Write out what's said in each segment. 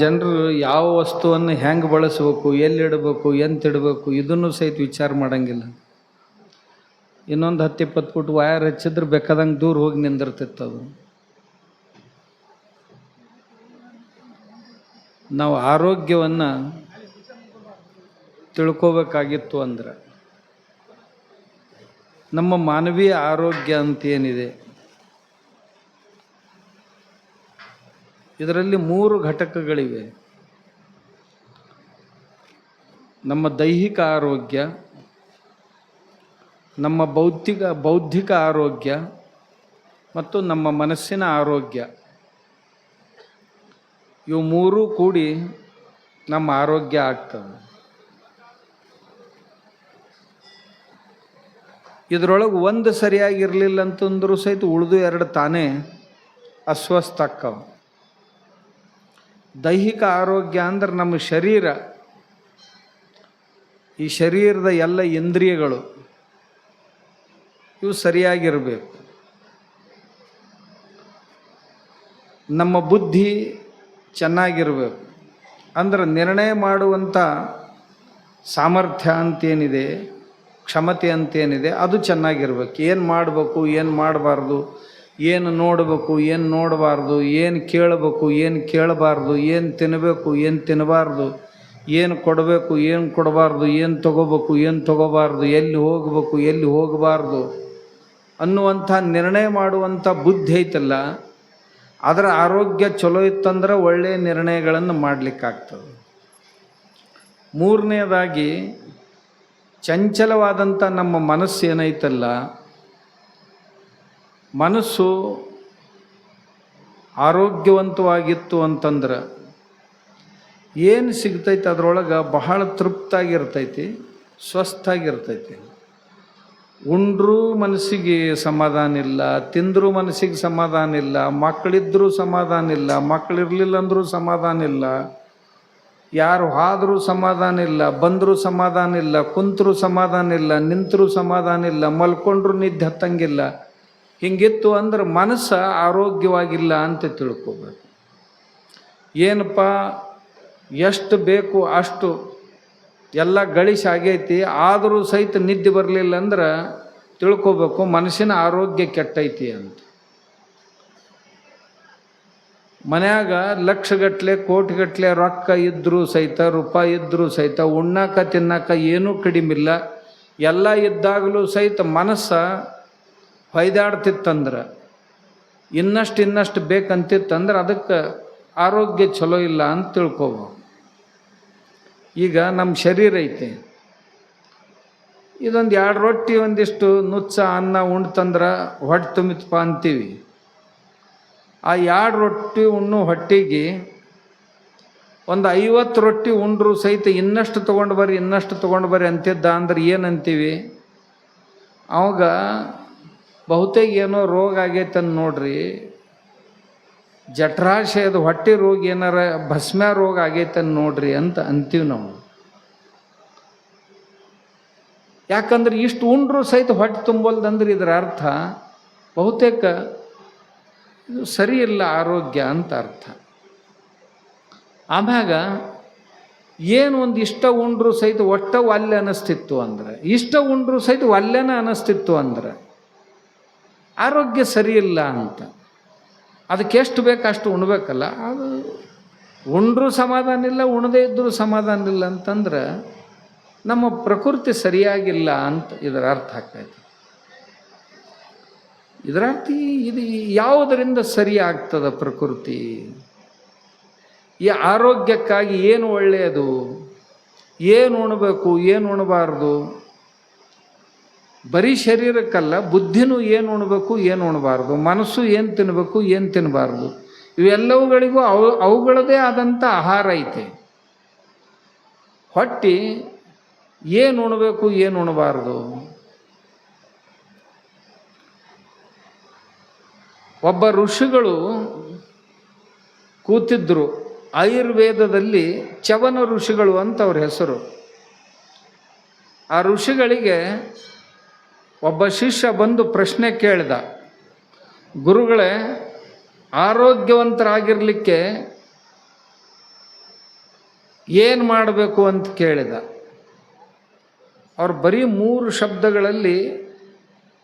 ಜನರು ಯಾವ ವಸ್ತುವನ್ನು ಹೆಂಗೆ ಬಳಸಬೇಕು, ಎಲ್ಲಿಡಬೇಕು, ಎಂತಿಡಬೇಕು ಇದನ್ನು ಸಹಿತ ವಿಚಾರ ಮಾಡಂಗಿಲ್ಲ. ಇನ್ನೊಂದು 10-20 ಫುಟ್ ವಯರ್ ಹಚ್ಚಿದ್ರೆ ಬೇಕಾದಂಗೆ ದೂರ ಹೋಗಿ ನಿಂದಿರ್ತಿತ್ತು. ಅದು ನಾವು ಆರೋಗ್ಯವನ್ನು ತಿಳ್ಕೋಬೇಕಾಗಿತ್ತು ಅಂದ್ರೆ ನಮ್ಮ ಮಾನವೀಯ ಆರೋಗ್ಯ ಅಂತ ಏನಿದೆ ಇದರಲ್ಲಿ 3 ಘಟಕಗಳಿವೆ. ನಮ್ಮ ದೈಹಿಕ ಆರೋಗ್ಯ, ನಮ್ಮ ಬೌದ್ಧಿಕ ಆರೋಗ್ಯ ಮತ್ತು ನಮ್ಮ ಮನಸ್ಸಿನ ಆರೋಗ್ಯ. ಇವು 3 ಕೂಡಿ ನಮ್ಮ ಆರೋಗ್ಯ ಆಗ್ತದೆ. ಇದರೊಳಗೆ ಒಂದು ಸರಿಯಾಗಿರಲಿಲ್ಲ ಅಂತಂದ್ರೂ ಸಹಿತ ಉಳಿದು 2 ತಾನೇ ಅಸ್ವಸ್ಥ ಆಕ್ಕವು. ದೈಹಿಕ ಆರೋಗ್ಯ ಅಂದ್ರೆ ನಮ್ಮ ಶರೀರ, ಈ ಶರೀರದ ಎಲ್ಲ ಇಂದ್ರಿಯಗಳು ಇವು ಸರಿಯಾಗಿರಬೇಕು. ನಮ್ಮ ಬುದ್ಧಿ ಚೆನ್ನಾಗಿರಬೇಕು. ಅಂದ್ರೆ ನಿರ್ಣಯ ಮಾಡುವಂಥ ಸಾಮರ್ಥ್ಯ ಅಂತೇನಿದೆ, ಕ್ಷಮತೆ ಅಂತೇನಿದೆ ಅದು ಚೆನ್ನಾಗಿರ್ಬೇಕು. ಏನು ಮಾಡಬೇಕು, ಏನು ಮಾಡಬಾರ್ದು, ಏನು ನೋಡಬೇಕು, ಏನು ನೋಡಬಾರ್ದು, ಏನು ಕೇಳಬೇಕು, ಏನು ಕೇಳಬಾರ್ದು, ಏನು ತಿನ್ನಬೇಕು, ಏನು ತಿನ್ನಬಾರ್ದು, ಏನು ಕೊಡಬೇಕು, ಏನು ಕೊಡಬಾರ್ದು, ಏನು ತಗೋಬೇಕು, ಏನು ತಗೋಬಾರ್ದು, ಎಲ್ಲಿ ಹೋಗಬೇಕು, ಎಲ್ಲಿ ಹೋಗಬಾರ್ದು ಅನ್ನುವಂಥ ನಿರ್ಣಯ ಮಾಡುವಂಥ ಬುದ್ಧಿ ಐತಲ್ಲ, ಅದರ ಆರೋಗ್ಯ ಚಲೋ ಇತ್ತಂದ್ರೆ ಒಳ್ಳೆಯ ನಿರ್ಣಯಗಳನ್ನು ಮಾಡಲಿಕ್ಕಾಗ್ತದೆ. 3ನೇದಾಗಿ ಚಂಚಲವಾದಂಥ ನಮ್ಮ ಮನಸ್ಸು ಏನೈತಲ್ಲ, ಮನಸ್ಸು ಆರೋಗ್ಯವಂತವಾಗಿತ್ತು ಅಂತಂದ್ರೆ ಏನು ಸಿಗ್ತೈತೆ ಅದರೊಳಗೆ ಬಹಳ ತೃಪ್ತಾಗಿರ್ತೈತಿ, ಸ್ವಸ್ಥಾಗಿರ್ತೈತಿ. ಉಂಡ್ರೂ ಮನಸ್ಸಿಗೆ ಸಮಾಧಾನ ಇಲ್ಲ, ತಿಂದರೂ ಮನಸ್ಸಿಗೆ ಸಮಾಧಾನ ಇಲ್ಲ, ಮಕ್ಕಳಿದ್ರೂ ಸಮಾಧಾನ ಇಲ್ಲ, ಮಕ್ಕಳಿರಲಿಲ್ಲ ಅಂದರೂ ಸಮಾಧಾನ ಇಲ್ಲ, ಯಾರು ಹಾದರೂ ಸಮಾಧಾನ ಇಲ್ಲ, ಬಂದರೂ ಸಮಾಧಾನ ಇಲ್ಲ, ಕುಂತರೂ ಸಮಾಧಾನ ಇಲ್ಲ, ನಿಂತರೂ ಸಮಾಧಾನ ಇಲ್ಲ, ಮಲ್ಕೊಂಡ್ರೂ ನಿದ್ದೆ ಹತ್ತಂಗಿಲ್ಲ. ಹಿಂಗಿತ್ತು ಅಂದ್ರೆ ಮನಸ್ಸು ಆರೋಗ್ಯವಾಗಿಲ್ಲ ಅಂತ ತಿಳ್ಕೊಬೇಕು. ಏನಪ್ಪ ಎಷ್ಟು ಬೇಕು ಅಷ್ಟು ಎಲ್ಲ ಗಳಿಸಿ ಆಗೈತಿ, ಆದರೂ ಸಹಿತ ನಿದ್ದೆ ಬರಲಿಲ್ಲ ಅಂದ್ರೆ ತಿಳ್ಕೊಬೇಕು ಮನಸ್ಸಿನ ಆರೋಗ್ಯ ಕೆಟ್ಟೈತಿ ಅಂತ. ಮನ್ಯಾಗ ಲಕ್ಷಗಟ್ಟಲೆ ಕೋಟಿಗಟ್ಟಲೆ ರೊಕ್ಕ ಇದ್ದರೂ ಸಹಿತ, ರೂಪಾಯಿ ಇದ್ದರೂ ಸಹಿತ, ಉಣ್ಣಾಕ ತಿನ್ನಾಕ ಏನೂ ಕಡಿಮಿಲ್ಲ, ಎಲ್ಲ ಇದ್ದಾಗಲೂ ಸಹಿತ ಮನಸ್ಸು ಹೊಯ್ದಾಡ್ತಿತ್ತಂದ್ರೆ, ಇನ್ನಷ್ಟು ಬೇಕಂತಿತ್ತಂದ್ರೆ ಅದಕ್ಕೆ ಆರೋಗ್ಯ ಚಲೋ ಇಲ್ಲ ಅಂತ ತಿಳ್ಕೊಬೋದು. ಈಗ ನಮ್ಮ ಶರೀರ ಐತೆ, ಇದೊಂದು 2 ರೊಟ್ಟಿ ಒಂದಿಷ್ಟು ನುಚ್ಚ ಅನ್ನ ಉಣ್ತಂದ್ರೆ ಹೊಟ್ಟೆ ತುಂಬಿತಪ್ಪ ಅಂತೀವಿ. ಆ 2 ರೊಟ್ಟಿ ಉಣ್ಣು ಹೊಟ್ಟೆಗೆ ಒಂದು 50 ರೊಟ್ಟಿ ಉಂಡ್ರೂ ಸಹಿತ ಇನ್ನಷ್ಟು ತೊಗೊಂಡು ಬರ್ರಿ ಅಂತಿದ್ದ ಅಂದ್ರೆ ಏನಂತೀವಿ? ಅವಾಗ ಬಹುತೇಕ ಏನೋ ರೋಗ ಆಗೈತಂದು ನೋಡ್ರಿ, ಜಠರಾಶಯದ ಹೊಟ್ಟೆ ರೋಗ ಏನಾರ ಭಸ್ಮ ರೋಗ ಆಗೈತಂದು ನೋಡ್ರಿ ಅಂತ ಅಂತೀವಿ ನಾವು. ಯಾಕಂದ್ರೆ ಇಷ್ಟು ಉಂಡ್ರೂ ಸಹಿತ ಹೊಟ್ಟೆ ತುಂಬೋಲ್ದಂದ್ರೆ ಇದರ ಅರ್ಥ ಬಹುತೇಕ ಇದು ಸರಿ ಇಲ್ಲ ಆರೋಗ್ಯ ಅಂತ ಅರ್ಥ. ಆಮ್ಯಾಗ ಏನು ಒಂದು ಇಷ್ಟ ಉಂಡ್ರೂ ಸಹಿತ ಒಟ್ಟ ಒಲ್ಲೆ ಅನ್ನಿಸ್ತಿತ್ತು ಅಂದ್ರೆ, ಇಷ್ಟ ಉಂಡ್ರೂ ಸಹಿತ ಒಲ್ಲೆನ ಅನ್ನಿಸ್ತಿತ್ತು ಅಂದ್ರೆ ಆರೋಗ್ಯ ಸರಿ ಇಲ್ಲ ಅಂತ. ಅದಕ್ಕೆ ಎಷ್ಟು ಬೇಕು ಅಷ್ಟು ಉಣ್ಬೇಕಲ್ಲ, ಅದು ಉಂಡ್ರೂ ಸಮಾಧಾನ ಇಲ್ಲ, ಉಣದೇ ಇದ್ದರೂ ಸಮಾಧಾನ ಇಲ್ಲ ಅಂತಂದ್ರೆ ನಮ್ಮ ಪ್ರಕೃತಿ ಸರಿಯಾಗಿಲ್ಲ ಅಂತ ಇದರ ಅರ್ಥ ಆಗ್ತೈತೆ. ಇದರ ಅರ್ಥ ಇದು ಯಾವುದರಿಂದ ಸರಿ ಆಗ್ತದ ಪ್ರಕೃತಿ? ಈ ಆರೋಗ್ಯಕ್ಕಾಗಿ ಏನು ಒಳ್ಳೆಯದು, ಏನು ಉಣಬೇಕು, ಏನು ಉಣಬಾರ್ದು, ಬರೀ ಶರೀರಕ್ಕಲ್ಲ ಬುದ್ಧಿನೂ ಏನು ಉಣಬೇಕು, ಏನು ಉಣಬಾರ್ದು, ಮನಸ್ಸು ಏನು ತಿನ್ನಬೇಕು, ಏನು ತಿನ್ನಬಾರ್ದು, ಇವೆಲ್ಲವುಗಳಿಗೂ ಅವುಗಳದೇ ಆದಂಥ ಆಹಾರ ಐತೆ. ಹೊಟ್ಟೆ ಏನು ಉಣಬೇಕು, ಏನು ಉಣಬಾರ್ದು. ಒಬ್ಬ ಋಷಿಗಳು ಕೂತಿದ್ರು, ಆಯುರ್ವೇದದಲ್ಲಿ ಚವನ ಋಷಿಗಳು ಅಂತ ಅವ್ರ ಹೆಸರು. ಆ ಋಷಿಗಳಿಗೆ ಒಬ್ಬ ಶಿಷ್ಯ ಬಂದು ಪ್ರಶ್ನೆ ಕೇಳಿದ, ಗುರುಗಳೇ, ಆರೋಗ್ಯವಂತರಾಗಿರಲಿಕ್ಕೆ ಏನು ಮಾಡಬೇಕು ಅಂತ ಕೇಳಿದ. ಅವ್ರು ಬರೀ 3 ಶಬ್ದಗಳಲ್ಲಿ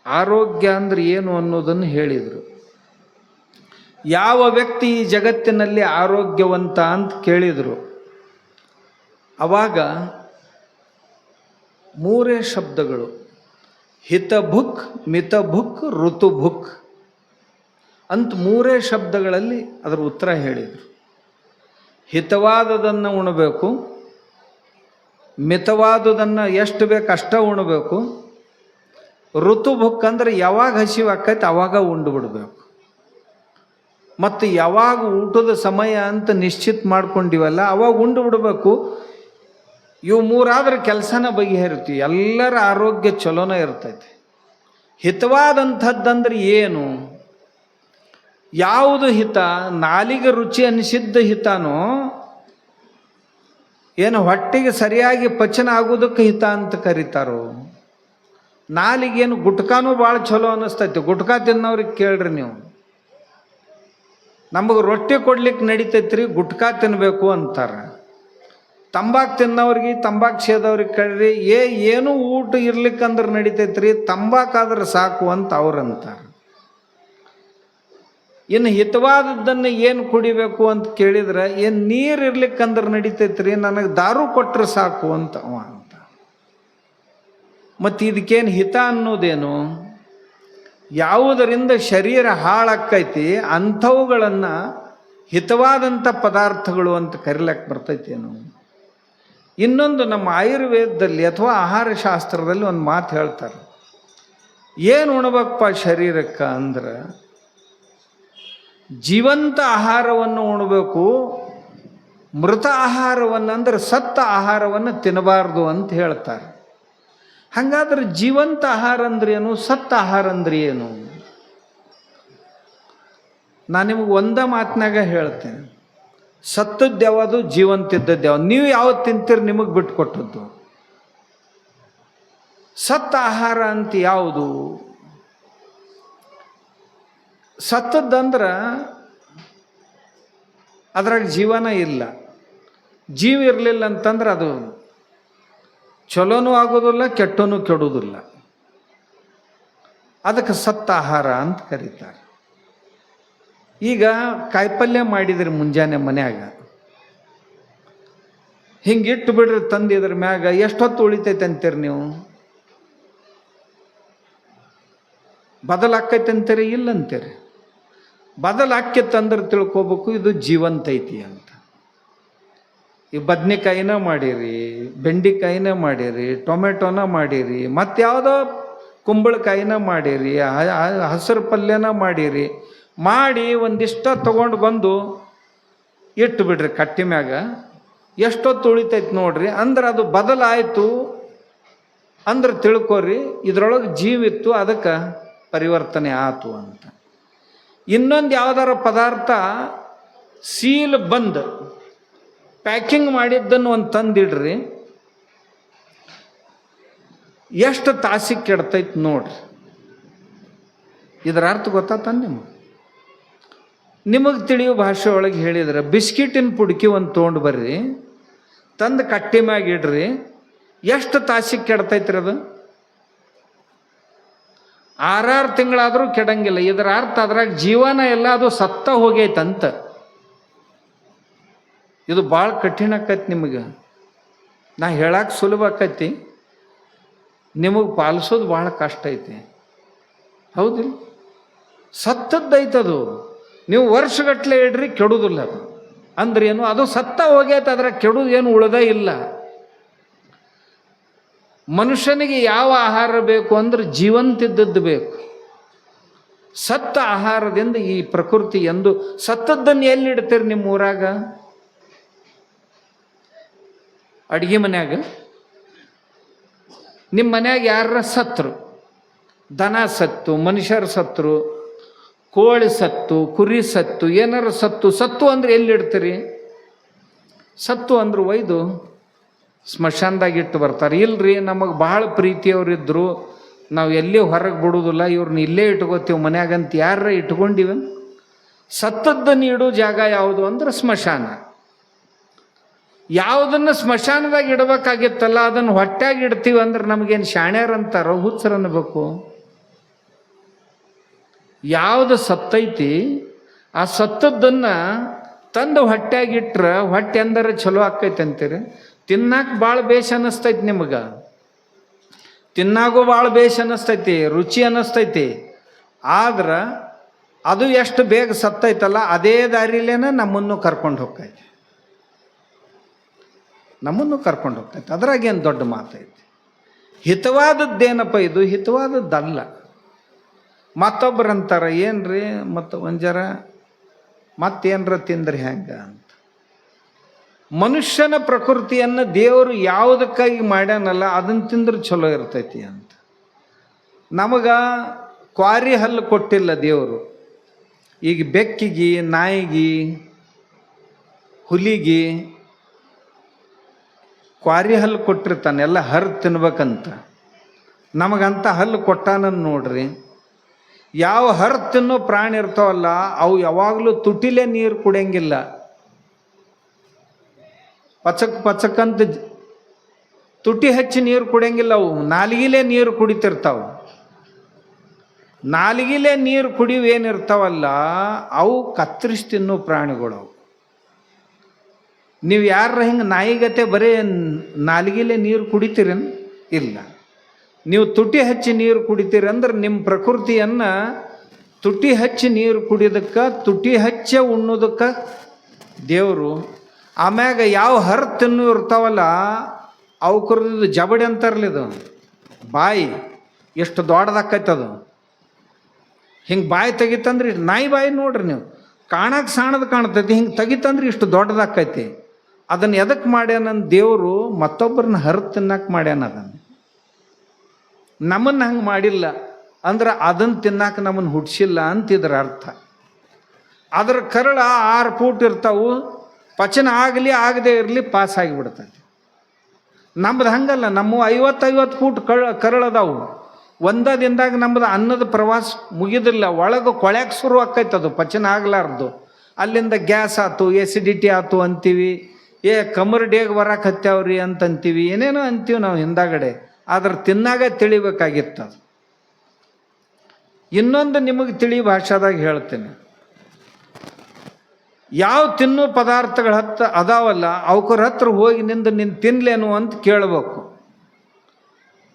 ಆರೋಗ್ಯ ಅಂದರೆ ಏನು ಅನ್ನೋದನ್ನು ಹೇಳಿದರು. ಯಾವ ವ್ಯಕ್ತಿ ಈ ಜಗತ್ತಿನಲ್ಲಿ ಆರೋಗ್ಯವಂತ ಅಂತ ಕೇಳಿದರು. ಆವಾಗ 3 ಶಬ್ದಗಳು, ಹಿತಭುಕ್, ಮಿತಭುಕ್, ಋತುಭುಕ್ ಅಂತ 3 ಶಬ್ದಗಳಲ್ಲಿ ಅದರ ಉತ್ತರ ಹೇಳಿದರು. ಹಿತವಾದದನ್ನು ಉಣಬೇಕು, ಮಿತವಾದುದನ್ನು ಎಷ್ಟು ಬೇಕು ಅಷ್ಟ ಉಣಬೇಕು, ಋತುಭುಕ್ ಅಂದರೆ ಯಾವಾಗ ಹಸಿವು ಆಕೈತೆ ಆವಾಗ ಉಂಡು ಬಿಡಬೇಕು, ಮತ್ತು ಯಾವಾಗ ಊಟದ ಸಮಯ ಅಂತ ನಿಶ್ಚಿತ ಮಾಡ್ಕೊಂಡಿವಲ್ಲ ಅವಾಗ ಉಂಡು ಬಿಡಬೇಕು. ಇವು 3 ಆದ್ರೆ ಕೆಲಸನ ಬಗೆಹರಿತೀವಿ, ಎಲ್ಲರ ಆರೋಗ್ಯ ಚಲೋನ ಇರ್ತೈತಿ. ಹಿತವಾದಂಥದ್ದಂದ್ರೆ ಏನು? ಯಾವುದು ಹಿತ? ನಾಲಿಗೆ ರುಚಿ ಅನಿಸಿದ್ದ ಹಿತನೋ ಏನು ಹೊಟ್ಟೆಗೆ ಸರಿಯಾಗಿ ಪಚನ ಆಗೋದಕ್ಕೆ ಹಿತ ಅಂತ ಕರೀತಾರೋ? ನಾಲಿಗೇನು ಗುಟ್ಕಾನೂ ಭಾಳ ಚಲೋ ಅನ್ನಿಸ್ತೈತಿ. ಗುಟ್ಕಾ ತಿನ್ನೋರಿಗೆ ಕೇಳ್ರಿ ನೀವು, ನಮಗೆ ರೊಟ್ಟಿ ಕೊಡ್ಲಿಕ್ಕೆ ನಡಿತೈತ್ರಿ, ಗುಟ್ಕಾ ತಿನ್ನಬೇಕು ಅಂತಾರೆ. ತಂಬಾಕು ತಿನ್ನೋರಿಗೆ, ತಂಬಾಕು ಸೇದವ್ರಿಗೆ ಕೇಳ್ರಿ, ಏನು ಊಟ ಇರ್ಲಿಕ್ಕಂದ್ರೆ ನಡಿತೈತ್ರಿ, ತಂಬಾಕಾದ್ರೆ ಸಾಕು ಅಂತ ಅವ್ರಂತಾರೆ. ಇನ್ನು ಹಿತವಾದದ್ದನ್ನು ಏನು ಕುಡಿಬೇಕು ಅಂತ ಕೇಳಿದ್ರೆ, ಏನು ನೀರು ಇರ್ಲಿಕ್ಕಂದ್ರೆ ನಡಿತೈತ್ರಿ, ನನಗೆ ದಾರು ಕೊಟ್ಟರೆ ಸಾಕು ಅಂತ ಅವ ಅಂತ. ಮತ್ತು ಇದಕ್ಕೇನು ಹಿತ ಅನ್ನೋದೇನು? ಯಾವುದರಿಂದ ಶರೀರ ಹಾಳಾಕ್ಕೈತಿ ಅಂಥವುಗಳನ್ನು ಹಿತವಾದಂಥ ಪದಾರ್ಥಗಳು ಅಂತ ಕರಿಲಕ್ಕೆ ಬರ್ತೈತೇನು? ಇನ್ನೊಂದು ನಮ್ಮ ಆಯುರ್ವೇದದಲ್ಲಿ ಅಥವಾ ಆಹಾರ ಶಾಸ್ತ್ರದಲ್ಲಿ ಒಂದು ಮಾತು ಹೇಳ್ತಾರೆ. ಏನು ಉಣಬೇಕಪ್ಪ ಶರೀರಕ್ಕೆ ಅಂದ್ರೆ, ಜೀವಂತ ಆಹಾರವನ್ನು ಉಣಬೇಕು, ಮೃತ ಆಹಾರವನ್ನು ಅಂದ್ರೆ ಸತ್ತ ಆಹಾರವನ್ನು ತಿನ್ನಬಾರ್ದು ಅಂತ ಹೇಳ್ತಾರೆ. ಹಾಗಾದ್ರೆ ಜೀವಂತ ಆಹಾರ ಅಂದ್ರೆ ಏನು, ಸತ್ತ ಆಹಾರ ಅಂದ್ರೆ ಏನು? ನಾನು ನಿಮಗೆ ಒಂದ ಮಾತಿನಾಗ ಹೇಳ್ತೇನೆ, ಸತ್ತದ್ದು ಯಾವುದು, ಜೀವಂತಿದ್ದದ್ದು ಯಾವುದು? ನೀವು ಯಾವ್ದು ತಿಂತೀರಿ ನಿಮಗೆ ಬಿಟ್ಕೊಟ್ಟದ್ದು. ಸತ್ತ ಆಹಾರ ಅಂತ ಯಾವುದು? ಸತ್ತದ್ದಂದ್ರೆ ಅದ್ರಾಗ ಜೀವನ ಇಲ್ಲ. ಜೀವ ಇರಲಿಲ್ಲ ಅಂತಂದ್ರೆ ಅದು ಚಲೋನೂ ಆಗೋದಿಲ್ಲ, ಕೆಟ್ಟನೂ ಕೆಡೋದಿಲ್ಲ. ಅದಕ್ಕೆ ಸತ್ತ ಆಹಾರ ಅಂತ ಕರೀತಾರೆ. ಈಗ ಕಾಯಿಪಲ್ಯ ಮಾಡಿದ್ರಿ ಮುಂಜಾನೆ ಮನ್ಯಾಗ, ಹಿಂಗಿಟ್ಟು ಬಿಡ್ರಿ ತಂದಿದ್ರ ಮ್ಯಾಗ ಎಷ್ಟೊತ್ತು ಉಳಿತೈತೆ ಅಂತೀರಿ ನೀವು? ಬದಲಾಕೈತೆ ಅಂತೀರಿ? ಇಲ್ಲ ಅಂತೀರಿ. ಬದಲಾಕ್ಯತ್ತಂದ್ರೆ ತಿಳ್ಕೊಬೇಕು ಇದು ಜೀವಂತ ಐತಿ ಅಂತ. ಈ ಬದ್ನೆಕಾಯಿನ ಮಾಡಿರಿ, ಬೆಂಡಿಕಾಯಿನ ಮಾಡಿರಿ, ಟೊಮೆಟೊನ ಮಾಡಿರಿ, ಮತ್ತಾವುದೋ ಕುಂಬಳಕಾಯಿನ ಮಾಡಿರಿ, ಹಸಿರು ಪಲ್ಯನ ಮಾಡಿರಿ, ಮಾಡಿ ಒಂದಿಷ್ಟ ತೊಗೊಂಡು ಬಂದು ಇಟ್ಟು ಬಿಡ್ರಿ ಕಟ್ಟಿ ಮ್ಯಾಗ, ಎಷ್ಟೊತ್ತು ಉಳಿತೈತೆ ನೋಡ್ರಿ. ಅಂದ್ರೆ ಅದು ಬದಲಾಯಿತು ಅಂದ್ರೆ ತಿಳ್ಕೊರಿ ಇದ್ರೊಳಗೆ ಜೀವಿತ್ತು, ಅದಕ್ಕೆ ಪರಿವರ್ತನೆ ಆತು ಅಂತ. ಇನ್ನೊಂದು ಯಾವ್ದಾರ ಪದಾರ್ಥ ಸೀಲ್ ಬಂದು ಪ್ಯಾಕಿಂಗ್ ಮಾಡಿದ್ದನ್ನು ಒಂದು ತಂದಿಡ್ರಿ, ಎಷ್ಟು ತಾಸಿಗೆ ಕೆಡ್ತೈತೆ ನೋಡ್ರಿ. ಇದರ ಅರ್ಥ ಗೊತ್ತಾತ ನಿಮಗೆ ತಿಳಿಯೋ ಭಾಷೆ ಒಳಗೆ ಹೇಳಿದ್ರೆ, ಬಿಸ್ಕಿಟಿನ ಪುಡ್ಕಿ ಒಂದು ತೊಗೊಂಡು ಬರ್ರಿ, ತಂದು ಕಟ್ಟಿ ಮ್ಯಾಗ ಇಡ್ರಿ, ಎಷ್ಟು ತಾಸಿಗೆ ಕೆಡ್ತೈತ್ರಿ ಅದು? 6 ತಿಂಗಳಾದರೂ ಕೆಡಂಗಿಲ್ಲ. ಇದರ ಅರ್ಥ ಅದ್ರಾಗ ಜೀವನ ಎಲ್ಲ ಅದು ಸತ್ತ ಹೋಗೈತಂತ. ಇದು ಭಾಳ ಕಠಿಣ ಆಕೈತಿ ನಿಮಗೆ. ನಾ ಹೇಳಕ್ಕೆ ಸುಲಭ ಆಕೈತಿ, ನಿಮಗೆ ಪಾಲಿಸೋದು ಭಾಳ ಕಷ್ಟ ಐತಿ. ಹೌದಿಲ್ಲ? ಸತ್ತದ್ದೈತದು. ನೀವು ವರ್ಷಗಟ್ಟಲೆ ಇಡ್ರಿ ಕೆಡುವುದಿಲ್ಲ. ಅದು ಅಂದ್ರೆ ಏನು? ಅದು ಸತ್ತ ಹೋಗೈತೆ, ಅದ್ರಾಗ ಕೆಡುವುದು ಏನು ಉಳ್ದೇ ಇಲ್ಲ. ಮನುಷ್ಯನಿಗೆ ಯಾವ ಆಹಾರ ಬೇಕು ಅಂದ್ರೆ ಜೀವಂತಿದ್ದದ್ದು ಬೇಕು. ಸತ್ತ ಆಹಾರದಿಂದ ಈ ಪ್ರಕೃತಿ ಎಂದು ಸತ್ತದ್ದನ್ನು ಎಲ್ಲಿ ಇಡ್ತೀರಿ ನಿಮ್ಮ ಊರಾಗ? ಅಡುಗೆ ಮನ್ಯಾಗ. ನಿಮ್ಮ ಮನ್ಯಾಗ ಯಾರ ಸತ್ರು, ದನ ಸತ್ತು, ಮನುಷ್ಯರು ಸತ್ರು, ಕೋಳಿ ಸತ್ತು, ಕುರಿ ಸತ್ತು, ಏನಾರು ಸತ್ತು ಅಂದ್ರೆ ಎಲ್ಲಿ ಇಡ್ತೀರಿ? ಸತ್ತು ಅಂದ್ರೆ ಒಯ್ದು ಸ್ಮಶಾನದಾಗ ಇಟ್ಟು ಬರ್ತಾರೆ. ಇಲ್ರಿ ನಮಗೆ ಭಾಳ ಪ್ರೀತಿಯವ್ರಿದ್ರು, ನಾವು ಎಲ್ಲಿ ಹೊರಗೆ ಬಿಡೋದಿಲ್ಲ, ಇವ್ರನ್ನ ಇಲ್ಲೇ ಇಟ್ಕೋತೀವಿ ಮನ್ಯಾಗಂತ ಯಾರ ಇಟ್ಕೊಂಡಿವ? ಸತ್ತದ್ದನ್ನು ಇಡೋ ಜಾಗ ಯಾವುದು ಅಂದ್ರೆ ಸ್ಮಶಾನ. ಯಾವುದನ್ನು ಸ್ಮಶಾನದಾಗ ಇಡಬೇಕಾಗಿತ್ತಲ್ಲ ಅದನ್ನು ಹೊಟ್ಯಾಗಿ ಇಡ್ತೀವಿ ಅಂದ್ರೆ ನಮಗೇನು ಶಾಣ್ಯರ್ ಅಂತಾರೋ ಹುಚ್ಚರು ಅನ್ನಬೇಕು. ಯಾವುದು ಸತ್ತೈತಿ ಆ ಸತ್ತದ್ದನ್ನು ತಂದು ಹೊಟ್ಯಾಗಿಟ್ರೆ ಹೊಟ್ಟೆ ಅಂದರೆ ಚಲೋ ಆಕ್ಕೈತೆ ಅಂತೀರಿ. ತಿನ್ನಾಕ ಭಾಳ ಬೇಷ್ ಅನ್ನಿಸ್ತೈತಿ ನಿಮಗೆ, ತಿನ್ನಾಗೂ ಭಾಳ ಬೇಷ್ ಅನ್ನಿಸ್ತೈತಿ, ರುಚಿ ಅನ್ನಿಸ್ತೈತಿ. ಆದ್ರೆ ಅದು ಎಷ್ಟು ಬೇಗ ಸತ್ತೈತಲ್ಲ ಅದೇ ದಾರಿಲೇನ ನಮ್ಮನ್ನು ಕರ್ಕೊಂಡು ಹೋಗ್ತೈತಿ, ನಮ್ಮನ್ನು ಕರ್ಕೊಂಡು ಹೋಗ್ತೈತಿ. ಅದ್ರಾಗೇನು ದೊಡ್ಡ ಮಾತೈತಿ. ಹಿತವಾದದ್ದೇನಪ್ಪ ಇದು, ಹಿತವಾದದ್ದಲ್ಲ. ಮತ್ತೊಬ್ಬರು ಅಂತಾರೆ ಏನ್ರಿ ಮತ್ತು ಒಂಜರ ಮತ್ತೇನ್ರ ತಿಂದ್ರಿ ಹೆಂಗೆ ಅಂತ. ಮನುಷ್ಯನ ಪ್ರಕೃತಿಯನ್ನು ದೇವರು ಯಾವುದಕ್ಕಾಗಿ ಮಾಡ್ಯಾನಲ್ಲ ಅದನ್ನು ತಿಂದ್ರೆ ಚಲೋ ಇರ್ತೈತಿ ಅಂತ. ನಮಗೆ ಕ್ವಾರಿ ಹಲ್ಲು ಕೊಟ್ಟಿಲ್ಲ ದೇವರು. ಈಗ ಬೆಕ್ಕಿಗೆ, ನಾಯಿಗೆ, ಹುಲಿಗೆ ಕ್ವಾರಿ ಹಲ್ಲು ಕೊಟ್ಟಿರ್ತಾನೆ, ಎಲ್ಲ ಹರಿದು ತಿನ್ಬೇಕಂತ. ನಮಗಂತ ಹಲ್ಲು ಕೊಟ್ಟಾನನ್ನು ನೋಡ್ರಿ. ಯಾವ ಹರಿದು ತಿನ್ನೋ ಪ್ರಾಣಿ ಇರ್ತಾವಲ್ಲ ಅವು ಯಾವಾಗಲೂ ತುಟಿಲೇ ನೀರು ಕುಡಿಯಂಗಿಲ್ಲ. ಪಚಕ್ಕಂತ ತುಟಿ ಹಚ್ಚಿ ನೀರು ಕುಡಿಯಂಗಿಲ್ಲ. ಅವು ನಾಲಿಗೆಲೇ ನೀರು ಕುಡಿತಿರ್ತಾವೆ. ನಾಲಿಗೆಲೇ ನೀರು ಕುಡಿಯುವೇನಿರ್ತಾವಲ್ಲ ಅವು ಕತ್ತರಿಸಿ ತಿನ್ನೋ ಪ್ರಾಣಿಗಳು. ನೀವು ಯಾರ ಹಿಂಗೆ ನಾಯಿಗತೆ ಬರೀ ನಾಲಿಗೆಲೇ ನೀರು ಕುಡಿತೀರೇನು? ಇಲ್ಲ. ನೀವು ತುಟಿ ಹಚ್ಚಿ ನೀರು ಕುಡಿತೀರಿ ಅಂದ್ರೆ ನಿಮ್ಮ ಪ್ರಕೃತಿಯನ್ನು ತುಟಿ ಹಚ್ಚಿ ನೀರು ಕುಡಿಯೋದಕ್ಕೆ, ತುಟಿ ಹಚ್ಚೆ ಉಣ್ಣೋದಕ್ಕೆ ದೇವರು. ಆಮ್ಯಾಗ ಯಾವ ಹರಿದು ತಿನ್ನು ಇರ್ತಾವಲ್ಲ ಅವಕ್ರದ್ದು ಜಬಡಿ ಅಂತಾರಲಿದು, ಬಾಯಿ ಎಷ್ಟು ದೊಡ್ಡದಾಕೈತದು. ಹಿಂಗೆ ಬಾಯಿ ತೆಗಿತಂದ್ರೆ ನಾಯಿ ಬಾಯಿ ನೋಡ್ರಿ ನೀವು, ಕಾಣಕ್ಕೆ ಸಾಣದು ಕಾಣ್ತೈತಿ. ಹಿಂಗೆ ತೆಗಿತಂದ್ರೆ ಇಷ್ಟು ದೊಡ್ಡದಾಕೈತಿ. ಅದನ್ನು ಎದಕ್ಕೆ ಮಾಡ್ಯಾನ ದೇವರು? ಮತ್ತೊಬ್ಬರನ್ನ ಹರಿದು ತಿನ್ನಕ್ಕೆ ಮಾಡ್ಯಾನ. ಅದನ್ನು ನಮ್ಮನ್ನು ಹಂಗೆ ಮಾಡಿಲ್ಲ ಅಂದ್ರೆ ಅದನ್ನು ತಿನ್ನಕ್ಕೆ ನಮ್ಮನ್ನು ಹುಡ್ಸಿಲ್ಲ ಅಂತಿದ್ರ ಅರ್ಥ. ಅದರ ಕರಳ 6 ಫೂಟ್ ಇರ್ತಾವು, ಪಚನ ಆಗಲಿ ಆಗದೆ ಇರಲಿ ಪಾಸ್ ಆಗಿಬಿಡ್ತೈತಿ. ನಮ್ಮದು ಹಂಗಲ್ಲ, ನಮ್ಮ 50 ಫೂಟ್ ಕರಳದಾವು. ಒಂದೇ ದಿನದಾಗ ನಮ್ಮದು ಅನ್ನದ ಪ್ರವಾಸ ಮುಗಿದಿಲ್ಲ, ಒಳಗೆ ಕೊಳ್ಯಾಕೆ ಶುರು ಆಕೈತದು, ಪಚನ ಆಗ್ಲಾರ್ದು. ಅಲ್ಲಿಂದ ಗ್ಯಾಸ್ ಆಯ್ತು, ಎಸಿಡಿಟಿ ಆಯ್ತು ಅಂತೀವಿ, ಕಮರ್ ಡೇಗ್ ಬರಕ್ಕೆ ಹತ್ಯಾವ್ರಿ ಅಂತಂತೀವಿ, ಏನೇನೋ ಅಂತೀವಿ ನಾವು ಹಿಂದಾಗಡೆ. ಆದ್ರೆ ತಿನ್ನಾಗ ತಿಳಿಬೇಕಾಗಿತ್ತು ಅದು. ಇನ್ನೊಂದು ನಿಮಗೆ ತಿಳಿ ಭಾಷಾದಾಗ ಹೇಳ್ತೇನೆ. ಯಾವ ತಿನ್ನೋ ಪದಾರ್ಥಗಳ ಅದಾವಲ್ಲ ಅವಕ್ರ ಹತ್ರ ಹೋಗಿ ನಿನ್ನ ತಿನ್ಲೇನು ಅಂತ ಕೇಳಬೇಕು.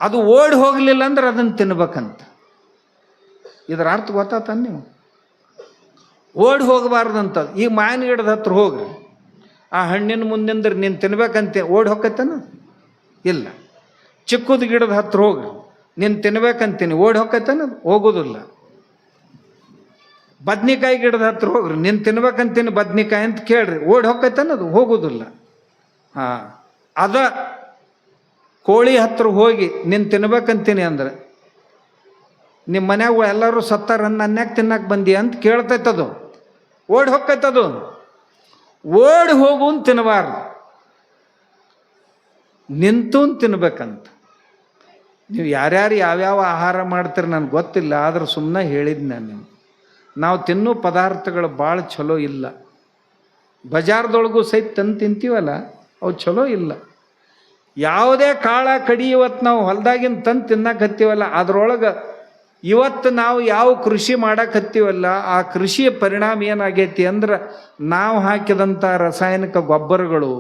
ಅದು ಓಡಿ ಹೋಗಲಿಲ್ಲ ಅಂದ್ರೆ ಅದನ್ನು ತಿನ್ಬೇಕಂತ. ಇದರ ಅರ್ಥ ಗೊತ್ತಾತ ನೀವು? ಓಡಿ ಹೋಗಬಾರ್ದಂತ. ಈಗ ಮಾವಿನ ಗಿಡದ ಹತ್ರ ಹೋಗ್ರಿ, ಆ ಹಣ್ಣಿನ ಮುಂದಿಂದ್ರೆ ನೀನು ತಿನ್ಬೇಕಂತೆ ಓಡಿ ಹೋಗ್ತೇನ? ಇಲ್ಲ. ಚಿಕ್ಕದ ಗಿಡದ ಹತ್ರ ಹೋಗ್ರಿ, ನೀನು ತಿನ್ಬೇಕಂತೀನಿ ಓಡಿ ಹೋಗ್ತೇನ? ಹೋಗೋದಿಲ್ಲ. ಬದ್ನಿಕಾಯಿ ಗಿಡದ ಹತ್ರ ಹೋಗ್ರಿ, ನೀನು ತಿನ್ಬೇಕಂತೀನಿ ಬದ್ನಿಕಾಯಿ ಅಂತ ಕೇಳ್ರಿ, ಓಡಿ ಹೋಗ್ತೇನದು? ಹೋಗೋದಿಲ್ಲ. ಹಾಂ, ಅದ ಕೋಳಿ ಹತ್ರ ಹೋಗಿ ನೀನು ತಿನ್ಬೇಕಂತೀನಿ ಅಂದ್ರೆ ನಿಮ್ಮ ಮನ್ಯಾಗ ಎಲ್ಲರೂ ಸತ್ತಾರ ನನ್ಯಾಕೆ ತಿನ್ನಕ್ಕೆ ಬಂದಿ ಅಂತ ಕೇಳ್ತೈತದು, ಓಡಿ ಹೋಗ್ತೈತದು. ಓಡಿ ಹೋಗುನ್ ತಿನ್ನಬಾರ್ದು, ನಿಂತು ತಿನ್ಬೇಕಂತ. ನೀವು ಯಾರ್ಯಾರು ಯಾವ್ಯಾವ ಆಹಾರ ಮಾಡ್ತೀರಿ ನನಗೆ ಗೊತ್ತಿಲ್ಲ, ಆದ್ರೆ ಸುಮ್ಮನೆ ಹೇಳಿದ್ದು ನಾನು. ನಾವು ತಿನ್ನೋ ಪದಾರ್ಥಗಳು ಭಾಳ ಚಲೋ ಇಲ್ಲ. ಬಜಾರ್ದೊಳಗೂ ಸಹಿತ ತಂದು ತಿಂತೀವಲ್ಲ ಅವು ಚಲೋ ಇಲ್ಲ. ಯಾವುದೇ ಕಾಳ ಕಡಿ ಇವತ್ತು ನಾವು ಹೊಲ್ದಾಗಿನ ತಂದು ತಿನ್ನಕ್ಕೆ ಹತ್ತೀವಲ್ಲ ಅದರೊಳಗೆ ಇವತ್ತು ನಾವು ಯಾವ ಕೃಷಿ ಮಾಡಕ್ಕೆ ಹತ್ತೀವಲ್ಲ ಆ ಕೃಷಿಯ ಪರಿಣಾಮ ಏನಾಗೈತಿ ಅಂದ್ರೆ ನಾವು ಹಾಕಿದಂಥ ರಾಸಾಯನಿಕ ಗೊಬ್ಬರಗಳು,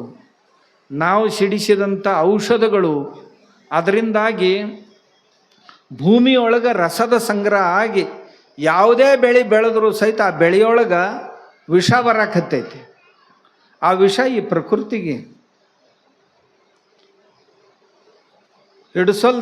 ನಾವು ಸಿಡಿಸಿದಂಥ ಔಷಧಗಳು, ಅದರಿಂದಾಗಿ ಭೂಮಿಯೊಳಗೆ ರಸದ ಸಂಗ್ರಹ ಆಗಿ ಯಾವುದೇ ಬೆಳೆ ಬೆಳೆದರೂ ಸಹಿತ ಆ ಬೆಳೆಯೊಳಗೆ ವಿಷ ಬರಕತ್ತೈತಿ. ಆ ವಿಷ ಈ ಪ್ರಕೃತಿಗೆ ಹಿಡಿಸೋಲ್